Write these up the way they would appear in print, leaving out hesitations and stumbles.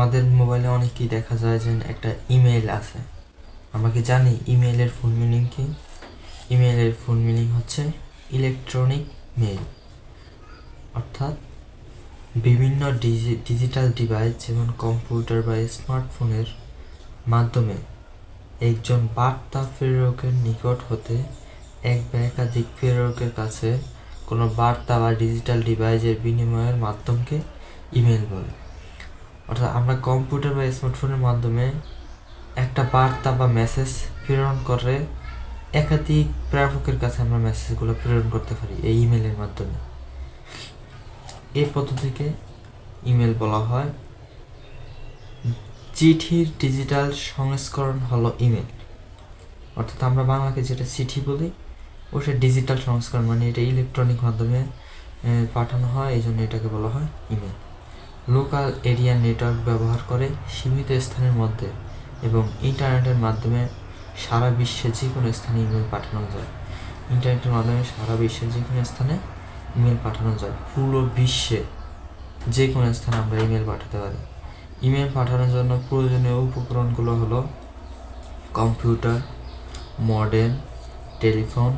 আমাদের মোবাইলে অনেকেই দেখা যায় যে একটা ইমেল আছে। আমরা কি জানি ইমেলের ফুল মিনিং কি? ইমেলের ফুল মিনিং হচ্ছে ইলেকট্রনিক মেইল। অর্থাৎ বিভিন্ন ডিজিটাল ডিভাইস যেমন কম্পিউটার বা স্মার্টফোনের মাধ্যমে একজন বার্তা প্রেরকের নিকট হতে এক বা একাধিক প্রেরকের কাছে কোনো বার্তা বা ডিজিটাল ডিভাইসের বিনিময়ের মাধ্যমকে ইমেল বলে। অর্থাৎ আমরা কম্পিউটার বা স্মার্টফোনের মাধ্যমে একটা বার্তা বা মেসেজ প্রেরণ করে একাধিক প্রেরকের কাছে আমরা মেসেজগুলো প্রেরণ করতে পারি এই ইমেলের মাধ্যমে। এই পদ্ধতিকে ইমেল বলা হয়। চিঠির ডিজিটাল সংস্করণ হলো ইমেল। অর্থাৎ আমরা বাংলাকে যেটা চিঠি বলি ওটা ডিজিটাল সংস্করণ, মানে এটা ইলেকট্রনিক মাধ্যমে পাঠানো হয়, এই জন্য এটাকে বলা হয় ইমেল। লোকাল এরিয়া নেটওয়ার্ক ব্যবহার করে সীমিত স্থানের মধ্যে এবং ইন্টারনেটের মাধ্যমে সারা বিশ্বে যে কোনো স্থানে ইমেল পাঠানো যায়। ইন্টারনেটের মাধ্যমে সারা বিশ্বের যে কোনো স্থানে ইমেল পাঠানো যায়। পুরো বিশ্বে যে কোনো স্থানে আমরা ইমেল পাঠাতে পারি। ইমেল পাঠানোর জন্য প্রয়োজনীয় উপকরণগুলো হলো কম্পিউটার, মডেম, টেলিফোন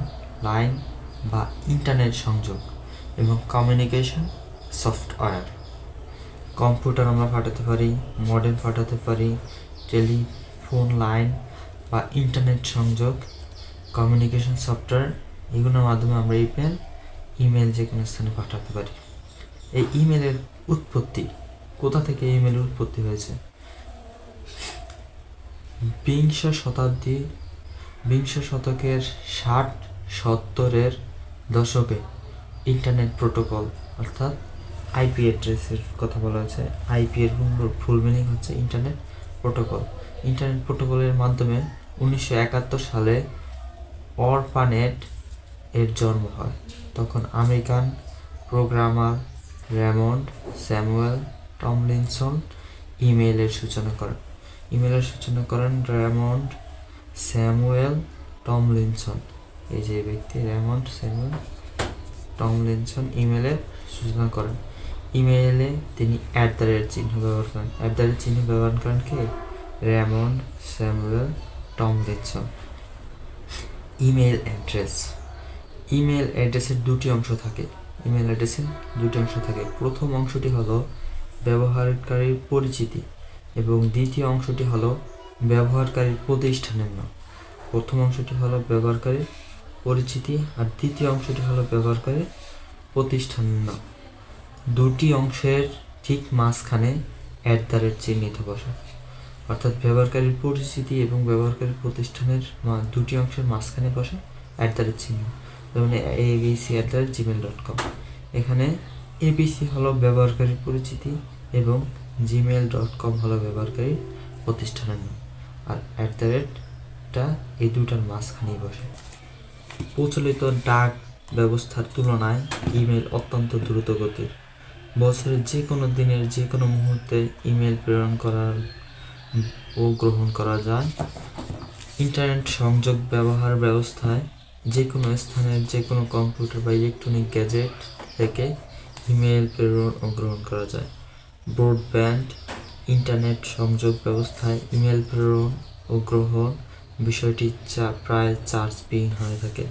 লাইন বা ইন্টারনেট সংযোগ এবং কমিউনিকেশন সফটওয়্যার। কম্পিউটার আমরা পাঠাতে পারি, মডেম পাঠাতে পারি, টেলিফোন লাইন বা ইন্টারনেট সংযোগ, কমিউনিকেশন সফটওয়্যার, এগুলোর মাধ্যমে আমরা ইমেল যে কোনো স্থানে পাঠাতে পারি। এই ইমেলের উৎপত্তি, কোথা থেকে ইমেলের উৎপত্তি হয়েছে? বিংশ শতকের 60-70-এর দশকে ইন্টারনেট প্রোটোকল অর্থাৎ আইপি অ্যাড্রেসের কথা বলা হয়েছে। আইপি এর ফুল মিনিং হচ্ছে ইন্টারনেট প্রোটোকল। ইন্টারনেট প্রোটোকলের মাধ্যমে 1971 সালে অরপানেট এর জন্ম হয়। তখন American programmer Raymond Samuel Tomlinson ইমেলের সূচনা করেন। রেমন্ড স্যামুয়েল টমলিনসন, এই যে ব্যক্তি রেমন্ড স্যামুয়েল টমলিনসন ইমেলের সূচনা করেন। ইমেইলে তিনি চিহ্ন ব্যবহার করেন কে? Raymond Samuel Tomlinson. ইমেল অ্যাড্রেসের দুটি অংশ থাকে। প্রথম অংশটি হলো ব্যবহারকারীর পরিচিতি এবং দ্বিতীয় অংশটি হলো ব্যবহারকারীর প্রতিষ্ঠানের নাম। প্রথম অংশটি হলো ব্যবহারকারীর পরিচিতি আর দ্বিতীয় অংশটি হলো ব্যবহারকারীর প্রতিষ্ঠানের নাম। দুটি অংশের ঠিক মাঝখানে চিহ্নিত বসে। অর্থাৎ ব্যবহারকারীর পরিচিতি এবং ব্যবহারকারীর প্রতিষ্ঠানের দুটি অংশের মাঝখানে বসে চিহ্ন। যেমন abc@gmail.com। এখানে abc হলো ব্যবহারকারীর পরিচিতি এবং gmail.com হলো ব্যবহারকারীর প্রতিষ্ঠানের নাম, আর টা এই দুটার মাঝখানেই বসে। প্রচলিত ডাক ব্যবস্থার তুলনায় ইমেল অত্যন্ত দ্রুত গতির। বছরের যে কোনো দিনের যে কোনো মুহূর্তে ইমেল প্রেরণ করার ও গ্রহণ করা যায়। ইন্টারনেট সংযোগ ব্যবহার ব্যবস্থায় যে কোনো স্থানের যে কোনো কম্পিউটার বা ইলেকট্রনিক গ্যাজেট থেকে ইমেল প্রেরণ ও গ্রহণ করা যায়। ব্রডব্যান্ড ইন্টারনেট সংযোগ ব্যবস্থায় ইমেল প্রেরণ ও গ্রহণ বিষয়টি প্রায় চার্জবিহীন হয়ে থাকে।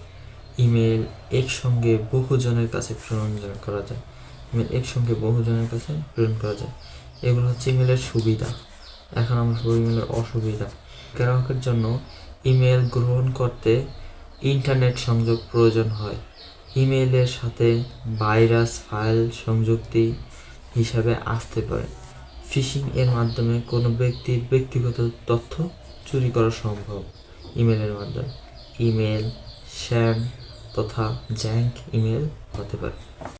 ইমেল একসঙ্গে বহুজনের কাছে প্রেরণ করা যায়। এগুলো হচ্ছে ইমেলের সুবিধা। এখন আমরা ইমেলের অসুবিধা। গ্রাহকের জন্য ইমেল গ্রহণ করতে ইন্টারনেট সংযোগ প্রয়োজন হয়। ইমেইলের সাথে ভাইরাস ফাইল সংযুক্তি হিসাবে আসতে পারে। ফিশিং এর মাধ্যমে কোনো ব্যক্তির ব্যক্তিগত তথ্য চুরি করা সম্ভব ইমেলের মাধ্যমে। ইমেল স্প্যাম তথা জাঙ্ক ইমেল হতে পারে।